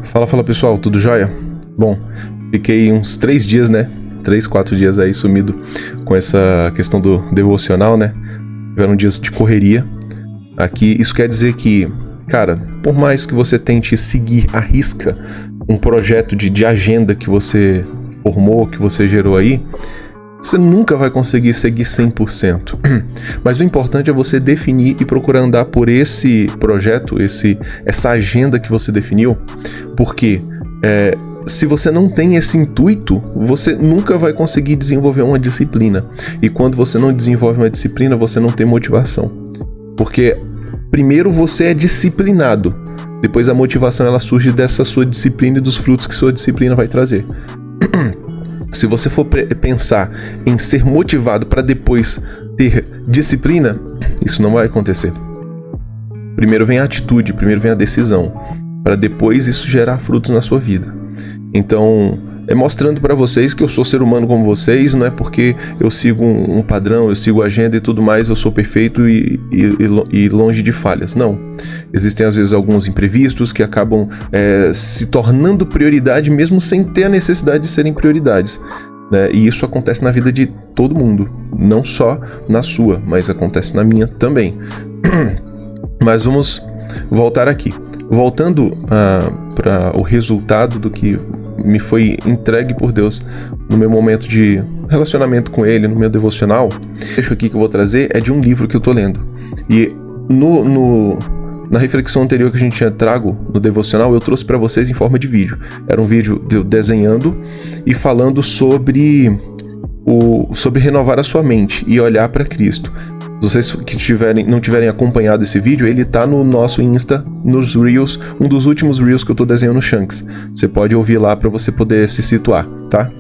Fala pessoal, tudo jóia? Bom, fiquei uns 3 dias, 4 dias aí sumido com essa questão do devocional, Tiveram dias de correria aqui. Isso quer dizer que, cara, por mais que você tente seguir à risca um projeto de agenda que você formou, que você gerou aí, você nunca vai conseguir seguir 100%. Mas o importante é você definir e procurar andar por esse projeto, essa agenda que você definiu, porque se você não tem esse intuito, você nunca vai conseguir desenvolver uma disciplina. E quando você não desenvolve uma disciplina, você não tem motivação. Porque primeiro você é disciplinado, depois a motivação ela surge dessa sua disciplina e dos frutos que sua disciplina vai trazer. Se você for pensar em ser motivado para depois ter disciplina, isso não vai acontecer. Primeiro vem a atitude, primeiro vem a decisão, para depois isso gerar frutos na sua vida. Então, mostrando para vocês que eu sou ser humano como vocês, não é porque eu sigo um padrão, eu sigo a agenda e tudo mais, eu sou perfeito e longe de falhas. Não. Existem às vezes alguns imprevistos que acabam se tornando prioridade mesmo sem ter a necessidade de serem prioridades. E isso acontece na vida de todo mundo, não só na sua, mas acontece na minha também. Mas vamos voltar aqui. Voltando para o resultado do que me foi entregue por Deus no meu momento de relacionamento com Ele, no meu devocional, deixo aqui que eu vou trazer é de um livro que eu tô lendo. E na reflexão anterior que a gente tinha trago no devocional, eu trouxe para vocês em forma de vídeo. Era um vídeo de eu desenhando e falando sobre renovar a sua mente e olhar para Cristo. Vocês que não tiverem acompanhado esse vídeo, ele tá no nosso Insta, nos Reels, um dos últimos Reels que eu tô desenhando no Shanks. Você pode ouvir lá para você poder se situar, tá?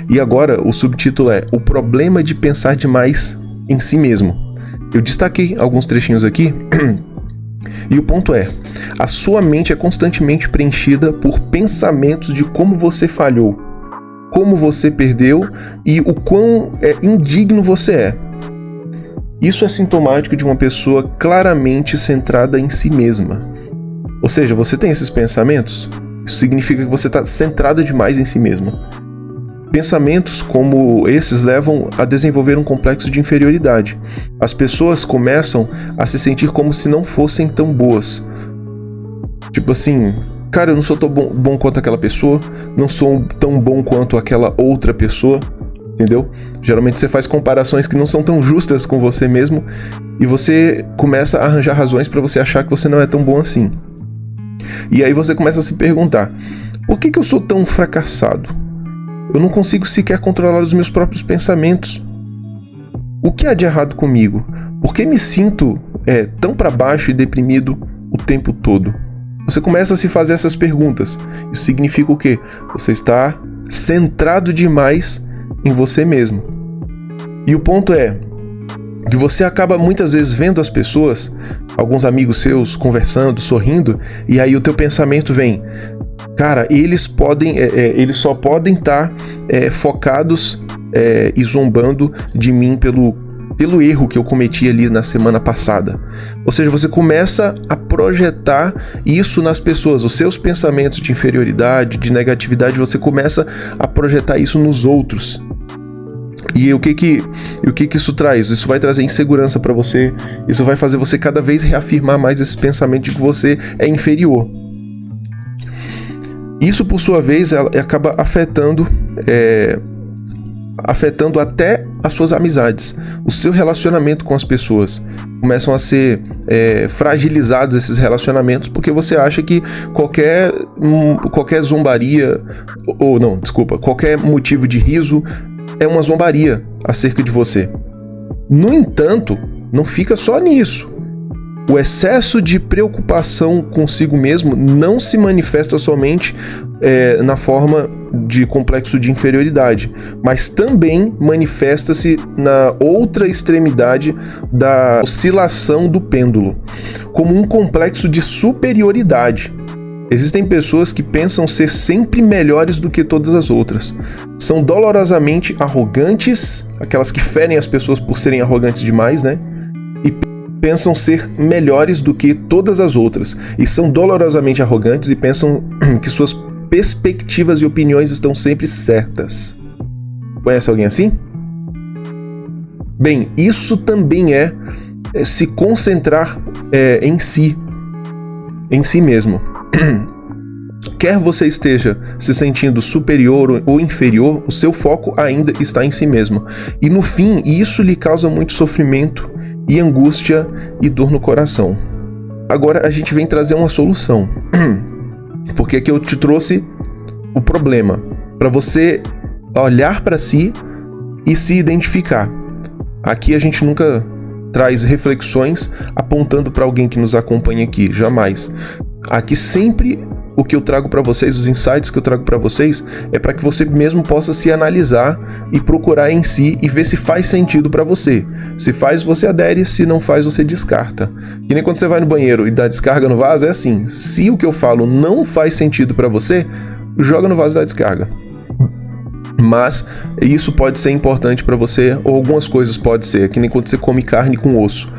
E agora, o subtítulo é O Problema de Pensar Demais em Si Mesmo. Eu destaquei alguns trechinhos aqui, e o ponto é, a sua mente é constantemente preenchida por pensamentos de como você falhou, como você perdeu e o quão indigno você é. Isso é sintomático de uma pessoa claramente centrada em si mesma. Ou seja, você tem esses pensamentos? Isso significa que você está centrada demais em si mesma. Pensamentos como esses levam a desenvolver um complexo de inferioridade. As pessoas começam a se sentir como se não fossem tão boas. Tipo assim, cara, eu não sou tão bom quanto aquela pessoa, não sou tão bom quanto aquela outra pessoa. Entendeu? Geralmente você faz comparações que não são tão justas com você mesmo e você começa a arranjar razões para você achar que você não é tão bom assim. E aí você começa a se perguntar, por que eu sou tão fracassado? Eu não consigo sequer controlar os meus próprios pensamentos. O que há de errado comigo? Por que me sinto tão para baixo e deprimido o tempo todo? Você começa a se fazer essas perguntas. Isso significa o quê? Você está centrado demais em você mesmo. E o ponto é que você acaba muitas vezes vendo as pessoas, alguns amigos seus conversando, sorrindo, e aí o teu pensamento vem, cara, eles só podem estar focados e zombando de mim pelo erro que eu cometi ali na semana passada. Ou seja, você começa a projetar isso nas pessoas, os seus pensamentos de inferioridade, de negatividade, você começa a projetar isso nos outros. E o que isso traz? Isso vai trazer insegurança para você, isso vai fazer você cada vez reafirmar mais esse pensamento de que você é inferior. Isso, por sua vez, acaba afetando até as suas amizades, o seu relacionamento com as pessoas. Começam a ser fragilizados esses relacionamentos porque você acha que qualquer zombaria, qualquer motivo de riso é uma zombaria acerca de você. No entanto, não fica só nisso. O excesso de preocupação consigo mesmo não se manifesta somente na forma de complexo de inferioridade, mas também manifesta-se na outra extremidade da oscilação do pêndulo, como um complexo de superioridade. Existem pessoas que pensam ser sempre melhores do que todas as outras. São dolorosamente arrogantes, aquelas que ferem as pessoas por serem arrogantes demais, pensam ser melhores do que todas as outras e são dolorosamente arrogantes e pensam que suas perspectivas e opiniões estão sempre certas. Conhece alguém assim? Bem, isso também é se concentrar em si mesmo. Quer você esteja se sentindo superior ou inferior, o seu foco ainda está em si mesmo. E no fim, isso lhe causa muito sofrimento e angústia e dor no coração. Agora a gente vem trazer uma solução. Porque aqui eu te trouxe o problema, para você olhar para si e se identificar. Aqui a gente nunca traz reflexões apontando para alguém que nos acompanha aqui, jamais. Aqui sempre o que eu trago para vocês, os insights que eu trago para vocês, é para que você mesmo possa se analisar e procurar em si e ver se faz sentido para você. Se faz, você adere, se não faz, você descarta. Que nem quando você vai no banheiro e dá descarga no vaso, é assim. Se o que eu falo não faz sentido para você, joga no vaso e dá descarga. Mas isso pode ser importante para você, ou algumas coisas pode ser, que nem quando você come carne com osso.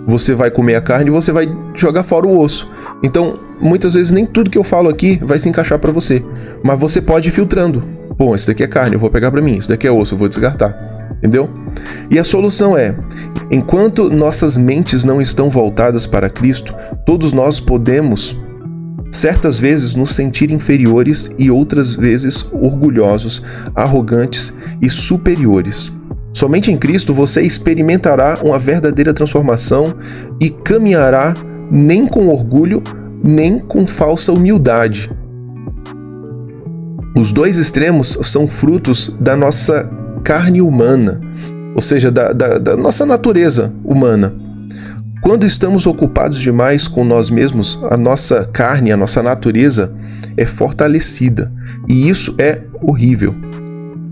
Você vai comer a carne e você vai jogar fora o osso. Então, muitas vezes nem tudo que eu falo aqui vai se encaixar para você. Mas você pode ir filtrando. Bom, esse daqui é carne, eu vou pegar para mim. Esse daqui é osso, eu vou descartar. Entendeu? E a solução é, enquanto nossas mentes não estão voltadas para Cristo, todos nós podemos, certas vezes, nos sentir inferiores e outras vezes orgulhosos, arrogantes e superiores. Somente em Cristo você experimentará uma verdadeira transformação e caminhará nem com orgulho, nem com falsa humildade. Os dois extremos são frutos da nossa carne humana, ou seja, da nossa natureza humana. Quando estamos ocupados demais com nós mesmos, a nossa carne, a nossa natureza é fortalecida, e isso é horrível.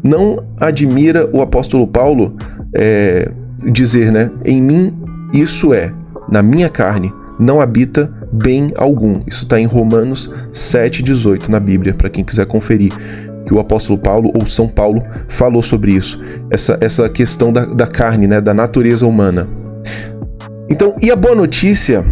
Não admira o apóstolo Paulo dizer, né? Em mim isso na minha carne, não habita bem algum. Isso está em Romanos 7,18 na Bíblia, para quem quiser conferir, que o apóstolo Paulo, ou São Paulo, falou sobre isso. Essa questão da carne, né? Da natureza humana. Então, e a boa notícia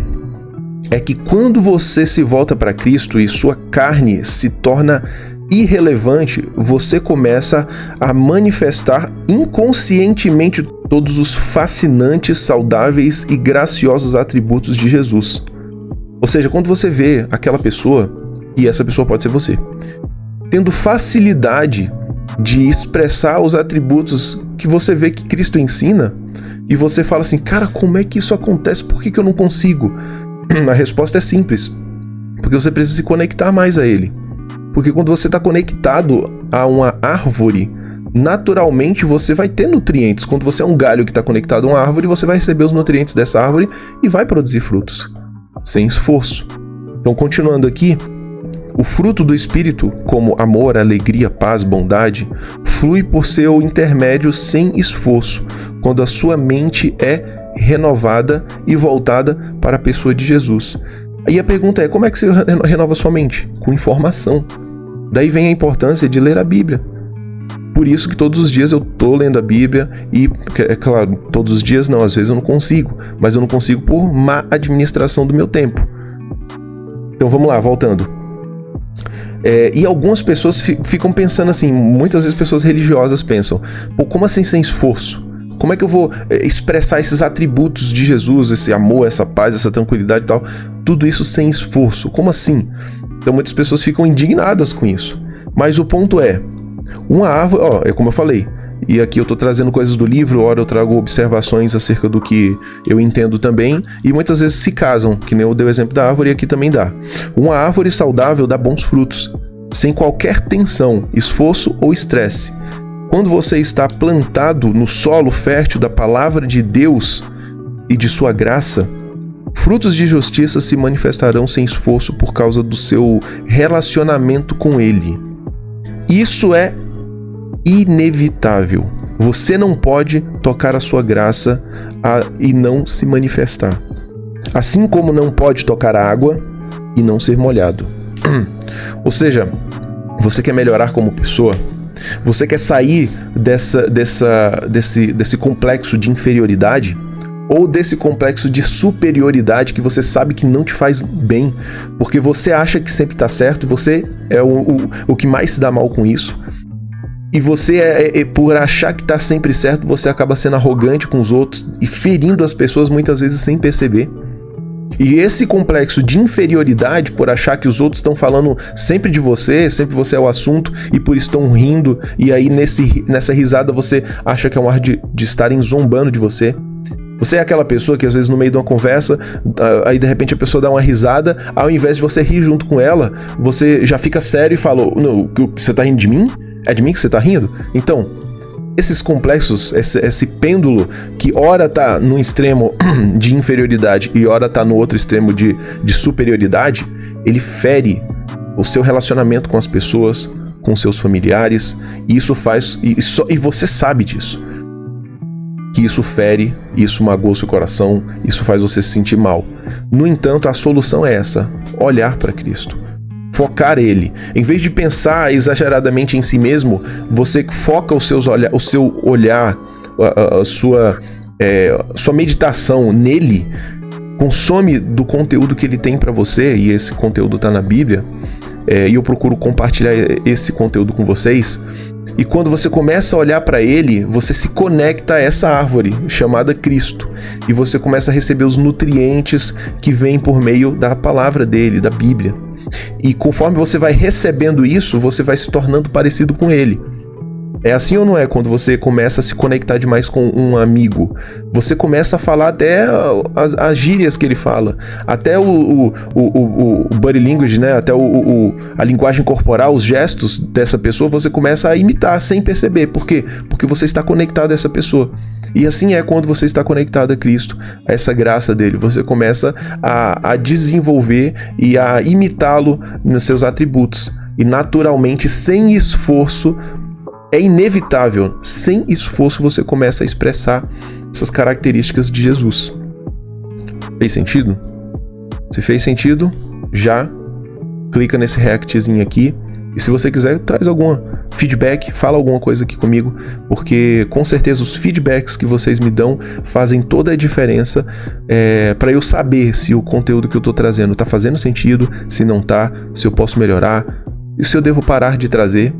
é que quando você se volta para Cristo e sua carne se torna irrelevante, você começa a manifestar inconscientemente todos os fascinantes, saudáveis e graciosos atributos de Jesus. Ou seja, quando você vê aquela pessoa, e essa pessoa pode ser você, tendo facilidade de expressar os atributos que você vê que Cristo ensina, e você fala assim, cara, como é que isso acontece? Por que eu não consigo? A resposta é simples, porque você precisa se conectar mais a Ele. Porque quando você está conectado a uma árvore, naturalmente você vai ter nutrientes. Quando você é um galho que está conectado a uma árvore, você vai receber os nutrientes dessa árvore e vai produzir frutos, sem esforço. Então, continuando aqui, o fruto do Espírito, como amor, alegria, paz, bondade, flui por seu intermédio sem esforço, quando a sua mente é renovada e voltada para a pessoa de Jesus. E a pergunta é, como é que você renova sua mente? Com informação. Daí vem a importância de ler a Bíblia. Por isso que todos os dias eu estou lendo a Bíblia e, é claro, todos os dias não, às vezes eu não consigo, mas eu não consigo por má administração do meu tempo. Então vamos lá, voltando. E algumas pessoas ficam pensando assim, muitas vezes pessoas religiosas pensam, pô, como assim sem esforço? Como é que eu vou expressar esses atributos de Jesus, esse amor, essa paz, essa tranquilidade e tal? Tudo isso sem esforço, como assim? Então muitas pessoas ficam indignadas com isso. Mas o ponto é, uma árvore, é como eu falei, e aqui eu estou trazendo coisas do livro, ora eu trago observações acerca do que eu entendo também, e muitas vezes se casam, que nem eu dei o exemplo da árvore e aqui também dá. Uma árvore saudável dá bons frutos, sem qualquer tensão, esforço ou estresse. Quando você está plantado no solo fértil da palavra de Deus e de sua graça, frutos de justiça se manifestarão sem esforço por causa do seu relacionamento com Ele. Isso é inevitável. Você não pode tocar a sua graça e não se manifestar. Assim como não pode tocar a água e não ser molhado. Ou seja, você quer melhorar como pessoa? Você quer sair desse complexo de inferioridade? ou desse complexo de superioridade que você sabe que não te faz bem, porque você acha que sempre tá certo, e você é o que mais se dá mal com isso. E você, por achar que tá sempre certo, você acaba sendo arrogante com os outros e ferindo as pessoas muitas vezes sem perceber. E esse complexo de inferioridade, por achar que os outros estão falando sempre de você, sempre você é o assunto, e por isso estão rindo, e aí nessa risada você acha que é um ar de estarem zombando de você. Você é aquela pessoa que às vezes no meio de uma conversa, aí de repente a pessoa dá uma risada, ao invés de você rir junto com ela, você já fica sério e fala: "Não, você tá rindo de mim? É de mim que você tá rindo?" Então, esses complexos, esse pêndulo que ora tá no extremo de inferioridade e ora tá no outro extremo de superioridade, ele fere o seu relacionamento com as pessoas, com seus familiares, e isso faz, e você sabe disso. Que isso fere, isso magoa o seu coração, isso faz você se sentir mal. No entanto, a solução é essa: olhar para Cristo, focar Ele. Em vez de pensar exageradamente em si mesmo, você foca o seu olhar, a sua meditação nele, consome do conteúdo que Ele tem para você, e esse conteúdo está na Bíblia, e eu procuro compartilhar esse conteúdo com vocês. E quando você começa a olhar para Ele, você se conecta a essa árvore chamada Cristo. E você começa a receber os nutrientes que vêm por meio da palavra dele, da Bíblia. E conforme você vai recebendo isso, você vai se tornando parecido com Ele. É assim ou não é quando você começa a se conectar demais com um amigo? Você começa a falar até as gírias que ele fala, até o body language, né? Até a linguagem corporal, os gestos dessa pessoa, você começa a imitar sem perceber. Por quê? Porque você está conectado a essa pessoa. E assim é quando você está conectado a Cristo, a essa graça dele. Você começa a desenvolver e a imitá-lo nos seus atributos. E naturalmente, sem esforço, é inevitável, sem esforço você começa a expressar essas características de Jesus. Fez sentido? Se fez sentido, já clica nesse reactzinho aqui. E se você quiser, traz algum feedback, fala alguma coisa aqui comigo, porque com certeza os feedbacks que vocês me dão fazem toda a diferença para eu saber se o conteúdo que eu estou trazendo está fazendo sentido, se não está, se eu posso melhorar, e se eu devo parar de trazer,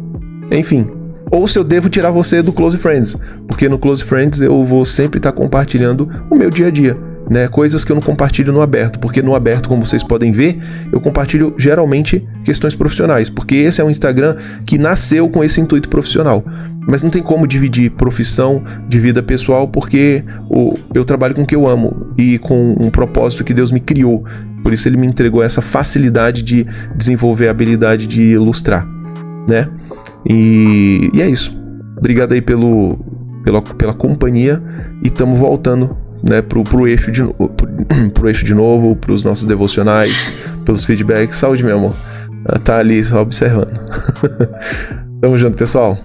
enfim. Ou se eu devo tirar você do Close Friends, porque no Close Friends eu vou sempre estar compartilhando o meu dia a dia, né? Coisas que eu não compartilho no aberto, porque no aberto, como vocês podem ver, eu compartilho geralmente questões profissionais, porque esse é um Instagram que nasceu com esse intuito profissional. Mas não tem como dividir profissão de vida pessoal, porque eu trabalho com o que eu amo e com um propósito que Deus me criou. Por isso ele me entregou essa facilidade de desenvolver a habilidade de ilustrar, né? E é isso. Obrigado aí pela companhia, e estamos voltando, né, pro eixo de novo, pros nossos devocionais, pelos feedbacks. Saúde, meu amor. Tá ali só observando. Tamo junto, pessoal.